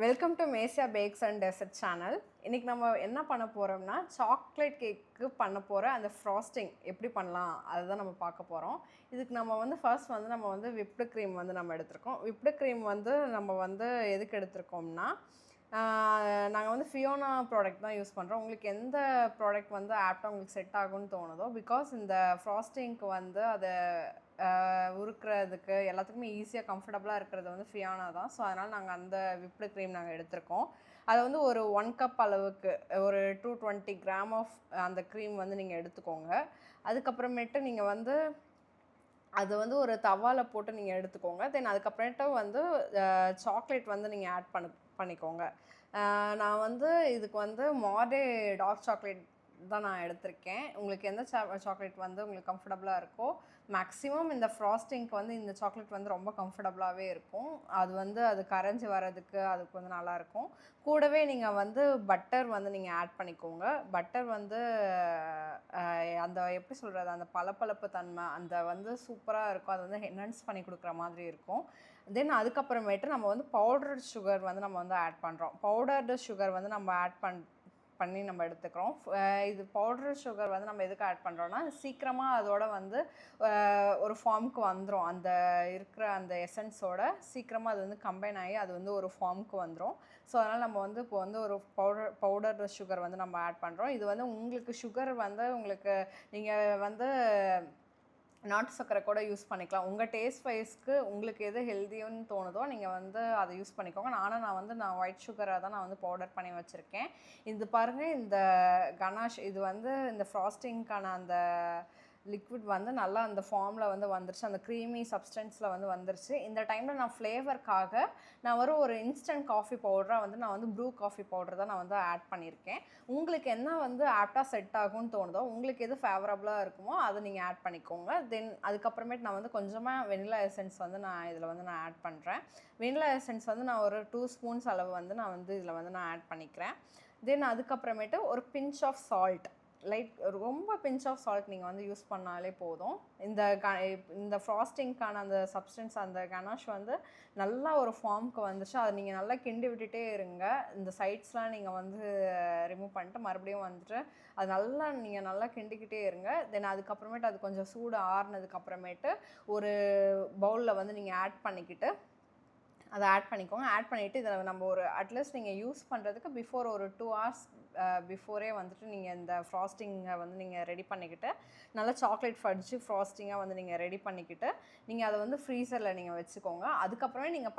Welcome to மேசியா bakes and dessert channel. இன்றைக்கி நம்ம என்ன பண்ண போகிறோம்னா சாக்லேட் கேக்கு பண்ண போகிற அந்த ஃப்ராஸ்டிங் எப்படி பண்ணலாம் அதுதான் நம்ம பார்க்க போகிறோம். இதுக்கு நம்ம வந்து ஃபர்ஸ்ட் வந்து நம்ம வந்து விப்டு க்ரீம் வந்து நம்ம எடுத்திருக்கோம். விப்டு க்ரீம் வந்து நம்ம வந்து எதுக்கு எடுத்திருக்கோம்னா நாங்கள் வந்து ஃபியோனா ப்ராடக்ட் தான் யூஸ் பண்ணுறோம். உங்களுக்கு எந்த ப்ராடக்ட் வந்து ஆப்டாக உங்களுக்கு செட் ஆகும்னு தோணுதோ, பிகாஸ் இந்த ஃப்ராஸ்டிங்க்கு வந்து அதை உருக்குறதுக்கு எல்லாத்துக்குமே ஈஸியாக கம்ஃபர்டபுளாக இருக்கிறது வந்து ஃபியானா தான். ஸோ அதனால் நாங்கள் அந்த விப்டு க்ரீம் நாங்கள் எடுத்திருக்கோம். அதை வந்து ஒரு 1 கப் அளவுக்கு ஒரு 220 கிராம் ஆஃப் அந்த க்ரீம் வந்து நீங்கள் எடுத்துக்கோங்க. அதுக்கப்புறமேட்டு நீங்கள் வந்து அது வந்து ஒரு தவாவில் போட்டு நீங்கள் எடுத்துக்கோங்க. தென் அதுக்கப்புறமேட்டு வந்து சாக்லேட் வந்து நீங்கள் ஆட் பண்ணிக்கோங்க. நான் வந்து இதுக்கு வந்து மார்டே டார்க் சாக்லேட் தான் நான் எடுத்திருக்கேன். உங்களுக்கு எந்த சாக்லேட் வந்து உங்களுக்கு கம்ஃபர்டபுளாக இருக்கோ, மேக்ஸிமம் இந்த ஃப்ராஸ்டிங்க்கு வந்து இந்த சாக்லேட் வந்து ரொம்ப கம்ஃபர்டபுளாகவே இருக்கும். அது வந்து அது கரைஞ்சி வரதுக்கு அதுக்கு வந்து நல்லாயிருக்கும். கூடவே நீங்கள் வந்து பட்டர் வந்து நீங்கள் ஆட் பண்ணிக்கோங்க. பட்டர் வந்து அந்த எப்படி சொல்கிறது, அந்த பளபளப்பு தன்மை அந்த வந்து சூப்பராக இருக்கும். அது வந்து என்ஹான்ஸ் பண்ணி கொடுக்குற மாதிரி இருக்கும். தென் அதுக்கப்புறமேட்டு நம்ம வந்து பவுடர் சுகர் வந்து நம்ம வந்து ஆட் பண்ணுறோம். பவுடர்டு சுகர் வந்து நம்ம ஆட் பண்ணி நம்ம எடுத்துக்கிறோம். இது பவுடர் சுகர் வந்து நம்ம எதுக்கு ஆட் பண்ணுறோன்னா, சீக்கிரமாக அதோட வந்து ஒரு ஃபார்முக்கு வந்துடும். அந்த இருக்கிற அந்த எசன்ஸோட சீக்கிரமாக அது வந்து கம்பைன் ஆகி அது வந்து ஒரு ஃபார்முக்கு வந்துடும். ஸோ அதனால் நம்ம வந்து இப்போ வந்து ஒரு பவுடர் சுகர் வந்து நம்ம ஆட் பண்ணுறோம். இது வந்து உங்களுக்கு சுகர் வந்து உங்களுக்கு நீங்கள் வந்து நாட்டு சர்க்கரை கூட யூஸ் பண்ணிக்கலாம். உங்கள் டேஸ்ட் வைஸ்க்கு உங்களுக்கு எது ஹெல்த்தின்னு தோணுதோ நீங்கள் வந்து அதை யூஸ் பண்ணிக்கோங்க. நான் ஒயிட் சுகராக தான் நான் வந்து பவுடர் பண்ணி வச்சுருக்கேன். இது பாருங்கள், இந்த கனாஷ் இது வந்து இந்த ஃப்ராஸ்டிங்க்கான அந்த லிக்விட் வந்து நல்லா அந்த ஃபார்மில் வந்து வந்துருச்சு. அந்த க்ரீமி சப்ஸ்டன்ஸில் வந்து வந்துருச்சு. இந்த டைமில் நான் ஃப்ளேவருக்காக நான் ஒரு இன்ஸ்டன்ட் காஃபி பவுடராக வந்து நான் வந்து ப்ரூ காஃபி பவுடர் தான் நான் வந்து ஆட் பண்ணியிருக்கேன். உங்களுக்கு என்ன வந்து ஆப்டாக செட் ஆகும்னு தோணுதோ, உங்களுக்கு எது ஃபேவரபுளாக இருக்குமோ அதை நீங்கள் ஆட் பண்ணிக்கோங்க. தென் அதுக்கப்புறமேட்டு நான் வந்து கொஞ்சமாக வெனிலா எசன்ஸ் வந்து நான் இதில் வந்து நான் ஆட் பண்ணுறேன். வெனிலா எசன்ஸ் வந்து நான் ஒரு 2 ஸ்பூன்ஸ் அளவு வந்து நான் வந்து இதில் வந்து நான் ஆட் பண்ணிக்கிறேன். தென் அதுக்கப்புறமேட்டு ஒரு பிஞ்ச் ஆஃப் சால்ட், ரொம்ப பிஞ்ச் ஆஃப் சால்ட் நீங்கள் வந்து யூஸ் பண்ணாலே போதும். இந்த ஃப்ராஸ்டிங்க்கான அந்த சப்ஸ்டன்ஸ் அந்த கனாஷ் வந்து நல்லா ஒரு ஃபார்முக்கு வந்துச்சு. அதை நீங்கள் நல்லா கிண்டி விட்டுட்டே இருங்க. இந்த சைட்ஸ்லாம் நீங்கள் வந்து ரிமூவ் பண்ணிட்டு மறுபடியும் வந்துட்டு அது நீங்கள் நல்லா கிண்டிக்கிட்டே இருங்க. தென் அதுக்கப்புறமேட்டு அது கொஞ்சம் சூடு ஆறுனதுக்கப்புறமேட்டு ஒரு பவுலில் வந்து நீங்கள் ஆட் பண்ணிக்கிட்டு அதை ஆட் பண்ணிக்கோங்க. ஆட் பண்ணிவிட்டு இதில் நம்ம ஒரு அட்லீஸ்ட் நீங்கள் யூஸ் பண்ணுறதுக்கு பிஃபோர் ஒரு 2 hours பிஃபோரே வந்துட்டு நீங்கள் இந்த ஃப்ராஸ்டிங்கை வந்து நீங்கள் ரெடி பண்ணிக்கிட்டு நல்லா சாக்லேட் ஃபட்ஜு ஃப்ராஸ்டிங்காக வந்து நீங்கள் ரெடி பண்ணிக்கிட்டு நீங்கள் அதை வந்து ஃப்ரீசரில் நீங்கள் வச்சுக்கோங்க. அதுக்கப்புறமே நீங்கள்